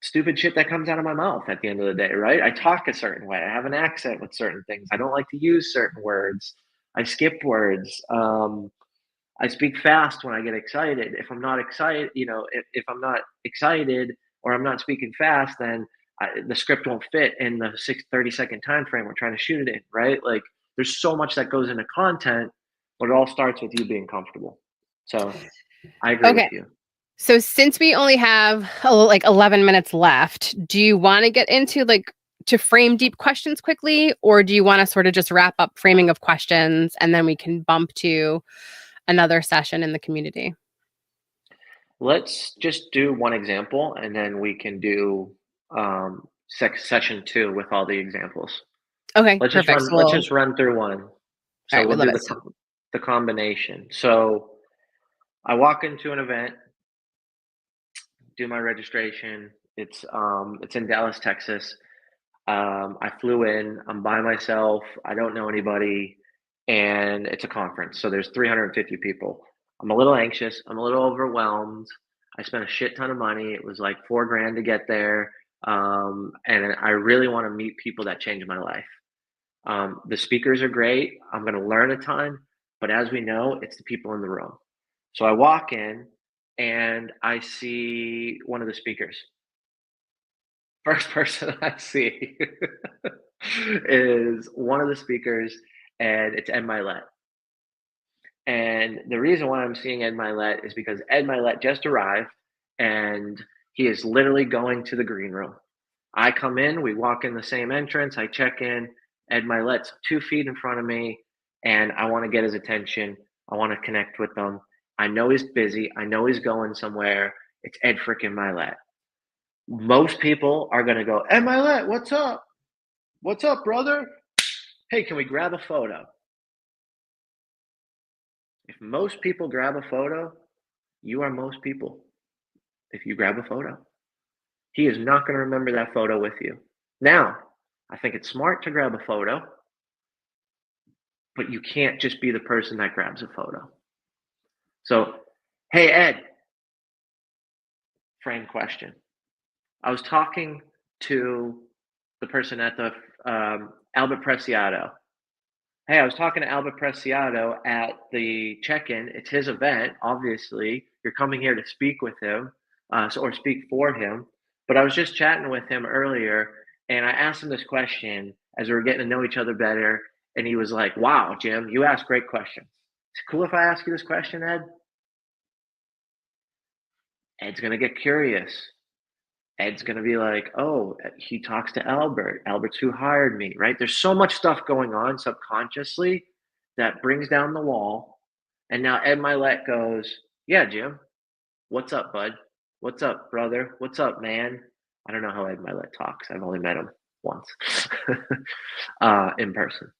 stupid shit that comes out of my mouth at the end of the day, right? I talk a certain way. I have an accent with certain things. I don't like to use certain words. I skip words. I speak fast when I get excited. If I'm not excited, if I'm not excited or I'm not speaking fast, then the script won't fit in the 30-second time frame we're trying to shoot it in, right? Like there's so much that goes into content, but it all starts with you being comfortable. So I agree with Okay. you. So since we only have like 11 minutes left, do you want to get into like to frame deep questions quickly, or do you want to sort of just wrap up framing of questions and then we can bump to another session in the community? Let's just do one example and then we can do session two with all the examples. Okay, Let's just perfect. run. So Let's we'll, just run through one. all So right, we we'll love do it. So, the combination. So I walk into an event, do my registration. It's in Dallas, Texas. I flew in. I'm by myself. I don't know anybody, and it's a conference. So there's 350 people. I'm a little anxious. I'm a little overwhelmed. I spent a shit ton of money. It was like 4 grand to get there, and I really want to meet people that change my life. The speakers are great. I'm going to learn a ton, but as we know, it's the people in the room. So I walk in and I see one of the speakers. First person I see is one of the speakers, and it's Ed Milet. And the reason why I'm seeing Ed Milet is because Ed Milet just arrived and he is literally going to the green room. I come in, we walk in the same entrance, I check in, Ed Milet's 2 feet in front of me, and I want to get his attention. I want to connect with him. I know he's busy. I know he's going somewhere. It's Ed freaking Milet. Most people are going to go, Ed Milet, what's up? What's up, brother? Hey, can we grab a photo? If most people grab a photo, you are most people if you grab a photo. He is not going to remember that photo with you. Now, I think it's smart to grab a photo, but you can't just be the person that grabs a photo. So, hey, Ed, frame question. I was talking to the person at the Albert Preciado. Hey, I was talking to Albert Preciado at the check-in. It's his event, obviously. You're coming here to speak with him, or speak for him. But I was just chatting with him earlier, and I asked him this question as we were getting to know each other better, and he was like, "Wow, Jim, you ask great questions. Is it cool if I ask you this question, Ed?" Ed's gonna get curious. Ed's gonna be like, "Oh, he talks to Albert. Albert's who hired me," right? There's so much stuff going on subconsciously that brings down the wall. And now Ed Milet goes, "Yeah, Jim, what's up, bud? What's up, brother? What's up, man?" I don't know how Ed Milet talks. I've only met him once in person.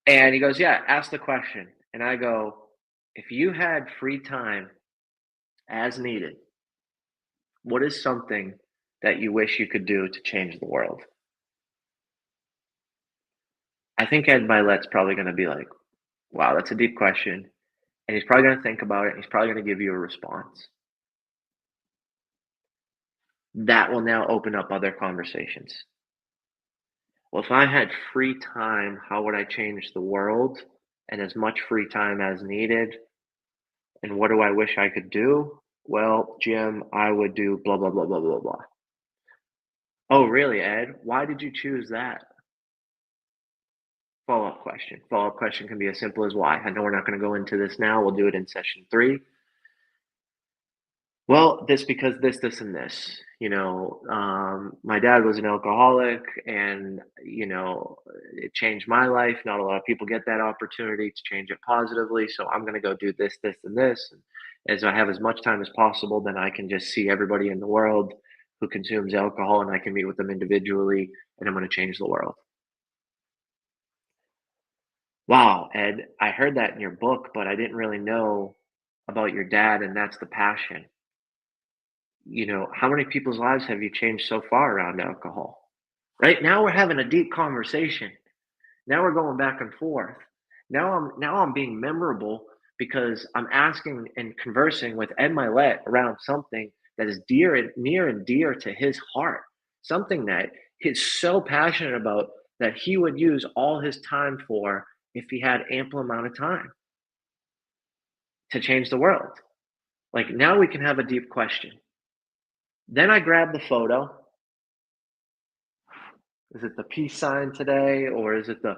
And he goes, "Yeah, ask the question." And I go, "If you had free time as needed, what is something that you wish you could do to change the world?" I think Ed Milet's probably going to be like, "Wow, that's a deep question." And he's probably going to think about it. And he's probably going to give you a response. That will now open up other conversations. Well, if I had free time, how would I change the world? And as much free time as needed. And what do I wish I could do? Well, Jim, I would do blah, blah, blah, blah, blah, blah. Oh, really, Ed? Why did you choose that? Follow-up question. Follow-up question can be as simple as why. I know we're not going to go into this now. We'll do it in session 3. Well, this because this, and this. My dad was an alcoholic, and it changed my life. Not a lot of people get that opportunity to change it positively. So I'm going to go do this, and this. And as I have as much time as possible, then I can just see everybody in the world who consumes alcohol, and I can meet with them individually, and I'm going to change the world. Wow, Ed, I heard that in your book, but I didn't really know about your dad, and that's the passion. How many people's lives have you changed so far around alcohol? Right now, we're having a deep conversation. Now we're going back and forth. Now I'm being memorable because I'm asking and conversing with Ed Milet around something that is near and dear to his heart. Something that he's so passionate about that he would use all his time for if he had ample amount of time to change the world. Like now we can have a deep question. Then I grab the photo. Is it the peace sign today, or is it the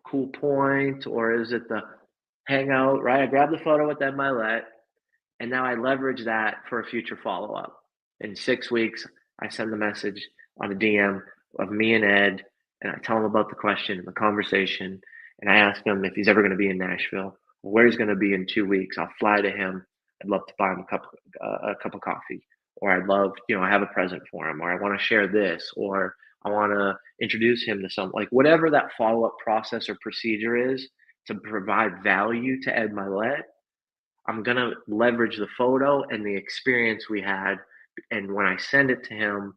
cool point, or is it the hangout, right? I grab the photo with Ed Milet, and now I leverage that for a future follow-up. In 6 weeks, I send the message on a DM of me and Ed, and I tell him about the question and the conversation, and I ask him if he's ever going to be in Nashville, or where he's going to be in 2 weeks. I'll fly to him. I'd love to buy him a cup of coffee, or I'd love, I have a present for him, or I want to share this, or I want to introduce him to some, like whatever that follow-up process or procedure is to provide value to Ed Milet. I'm going to leverage the photo and the experience we had. And when I send it to him,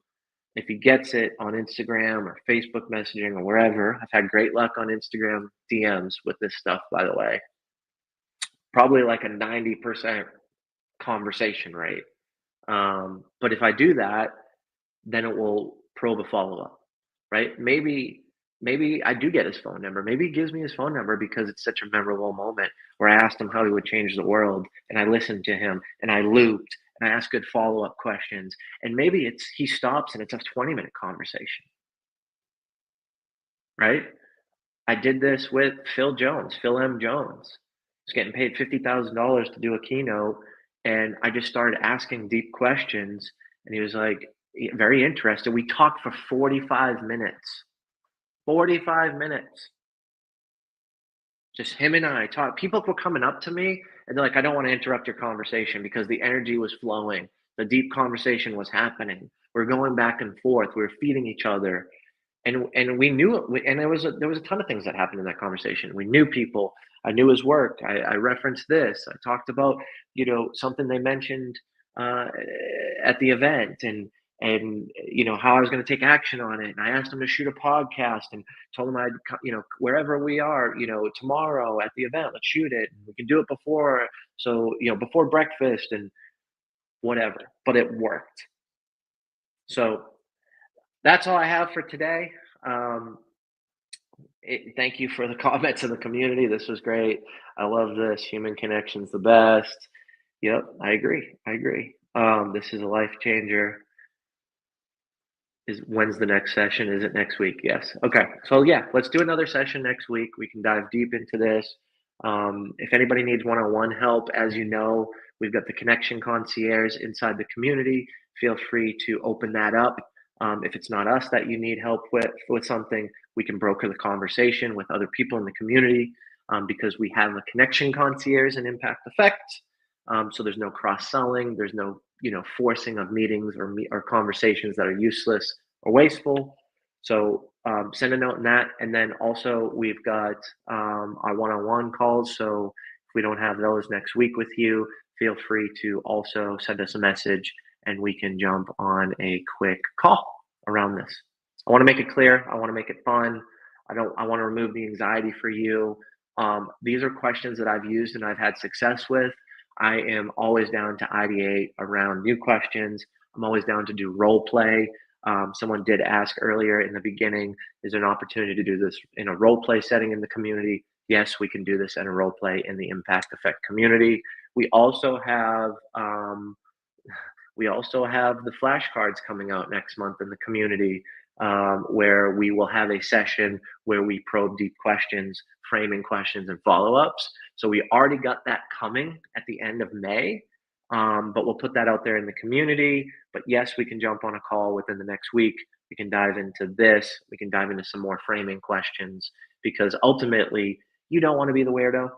if he gets it on Instagram or Facebook messaging or wherever, I've had great luck on Instagram DMs with this stuff, by the way. Probably like a 90% conversation rate. But if I do that, then it will probe a follow-up, right? Maybe I do get his phone number. Maybe he gives me his phone number because it's such a memorable moment where I asked him how he would change the world, and I listened to him, and I looped, and I asked good follow-up questions. And maybe he stops and it's a 20-minute conversation, right? I did this with Phil M. Jones. He's getting paid $50,000 to do a keynote, and I just started asking deep questions, and he was like very interested. We talked for 45 minutes. 45 minutes. Just him and I talk. People were coming up to me and they're like, "I don't want to interrupt your conversation," because the energy was flowing. The deep conversation was happening. We're going back and forth. We were feeding each other. and we knew it, and there was a ton of things that happened in that conversation. We knew people. I knew his work. I referenced this. I talked about something they mentioned uh, at the event, and how I was going to take action on it. And I asked him to shoot a podcast and told him wherever we are tomorrow at the event, let's shoot it. We can do it before, so before breakfast and whatever. But it worked. So that's all I have for today. Um, Thank you for the comments in the community. This was great. I love this. Human connection's the best. Yep, I agree. I agree. This is a life changer. When's the next session? Is it next week? Yes. Okay. So yeah, let's do another session next week. We can dive deep into this. If anybody needs one-on-one help, as you know, we've got the connection concierge inside the community. Feel free to open that up. If it's not us that you need help with something, we can broker the conversation with other people in the community, because we have a connection concierge and impact effect. So there's no cross-selling. There's no forcing of meetings or conversations that are useless or wasteful. So send a note in that. And then also we've got our one-on-one calls. So if we don't have those next week with you, feel free to also send us a message and we can jump on a quick call around this. I want to make it clear. I want to make it fun. I want to remove the anxiety for you. These are questions that I've used and I've had success with. I am always down to ideate around new questions. I'm always down to do role play. Someone did ask earlier in the beginning, is there an opportunity to do this in a role play setting in the community? Yes, we can do this in a role play in the Impact Effect community. We also have the flashcards coming out next month in the community, where we will have a session where we probe deep questions, framing questions, and follow-ups. So we already got that coming at the end of May, but we'll put that out there in the community. But yes, we can jump on a call within the next week. We can dive into this. We can dive into some more framing questions, because ultimately, you don't want to be the weirdo.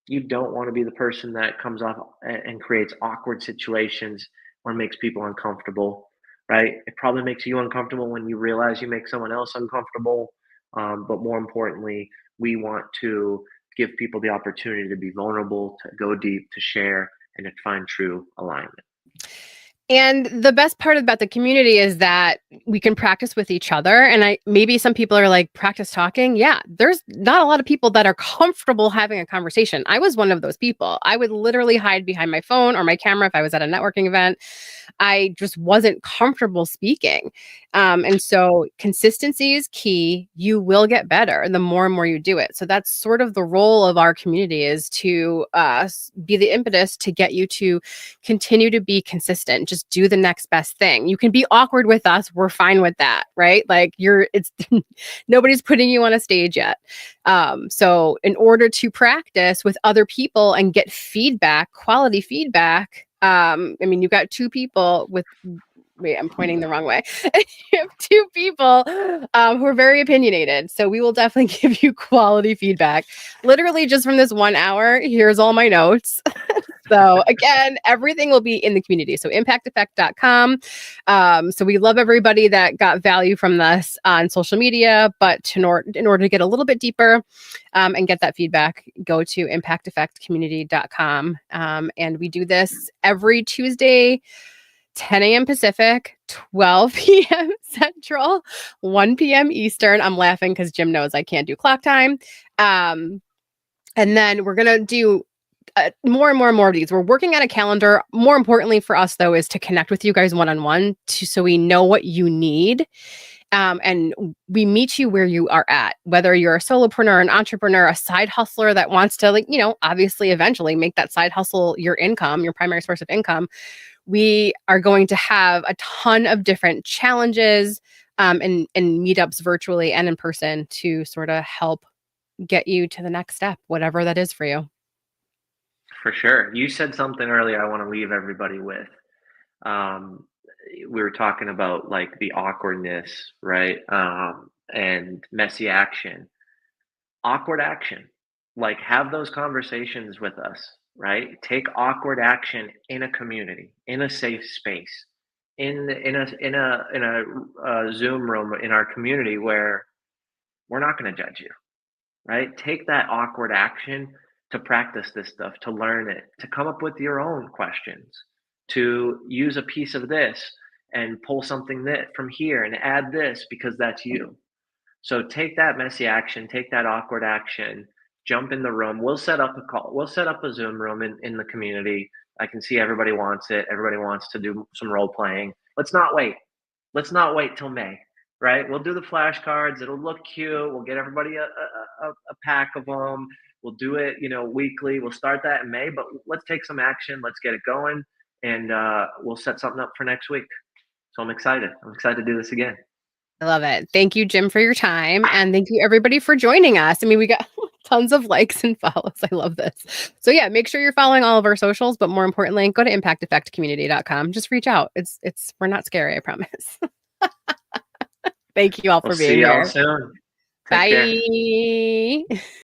You don't want to be the person that comes off and creates awkward situations or makes people uncomfortable, right? It probably makes you uncomfortable when you realize you make someone else uncomfortable. But more importantly, we want to give people the opportunity to be vulnerable, to go deep, to share, and to find true alignment. And the best part about the community is that we can practice with each other. And maybe some people are like, practice talking. Yeah, there's not a lot of people that are comfortable having a conversation. I was one of those people. I would literally hide behind my phone or my camera if I was at a networking event. I just wasn't comfortable speaking. And so consistency is key. You will get better the more and more you do it. So that's sort of the role of our community, is to be the impetus to get you to continue to be consistent. Just do the next best thing. You can be awkward with us. We're fine with that, right? Like it's nobody's putting you on a stage yet. So in order to practice with other people and get feedback, quality feedback, you've got two people with, wait, I'm pointing the wrong way. You have two people who are very opinionated. So we will definitely give you quality feedback. Literally just from this 1 hour, here's all my notes. So again, everything will be in the community. So impacteffect.com. So we love everybody that got value from this on social media, but in order to get a little bit deeper and get that feedback, go to impacteffectcommunity.com. And we do this every Tuesday, 10 a.m. Pacific, 12 p.m. Central, 1 p.m. Eastern. I'm laughing because Jim knows I can't do clock time. And then we're going to do more and more of these. We're working on a calendar. More importantly for us, though, is to connect with you guys one-on-one so we know what you need. And we meet you where you are at, whether you're a solopreneur, an entrepreneur, a side hustler that wants to, obviously eventually make that side hustle your income, your primary source of income. We are going to have a ton of different challenges and meetups virtually and in person to sort of help get you to the next step, whatever that is for you. For sure. You said something earlier I want to leave everybody with. We were talking about like the awkwardness, right? And messy action. Awkward action. Like have those conversations with us, right? Take awkward action in a community, in a safe space, in a Zoom room in our community where we're not going to judge you, right? Take that awkward action to practice this stuff, to learn it, to come up with your own questions, to use a piece of this and pull something that from here and add this because that's you. So take that messy action, take that awkward action, jump in the room. We'll set up a call. We'll set up a Zoom room in the community. I can see everybody wants it. Everybody wants to do some role playing. Let's not wait. Let's not wait till May, right? We'll do the flashcards. It'll look cute. We'll get everybody a pack of them. We'll do it, weekly. We'll start that in May, but let's take some action. Let's get it going, and we'll set something up for next week. So I'm excited. I'm excited to do this again. I love it. Thank you, Jim, for your time. And thank you, everybody, for joining us. I mean, we got tons of likes and follows. I love this. So yeah, make sure you're following all of our socials, but more importantly, go to impacteffectcommunity.com. Just reach out. We're not scary, I promise. Thank you all We'll for see being y'all here. soon. Take care. Bye.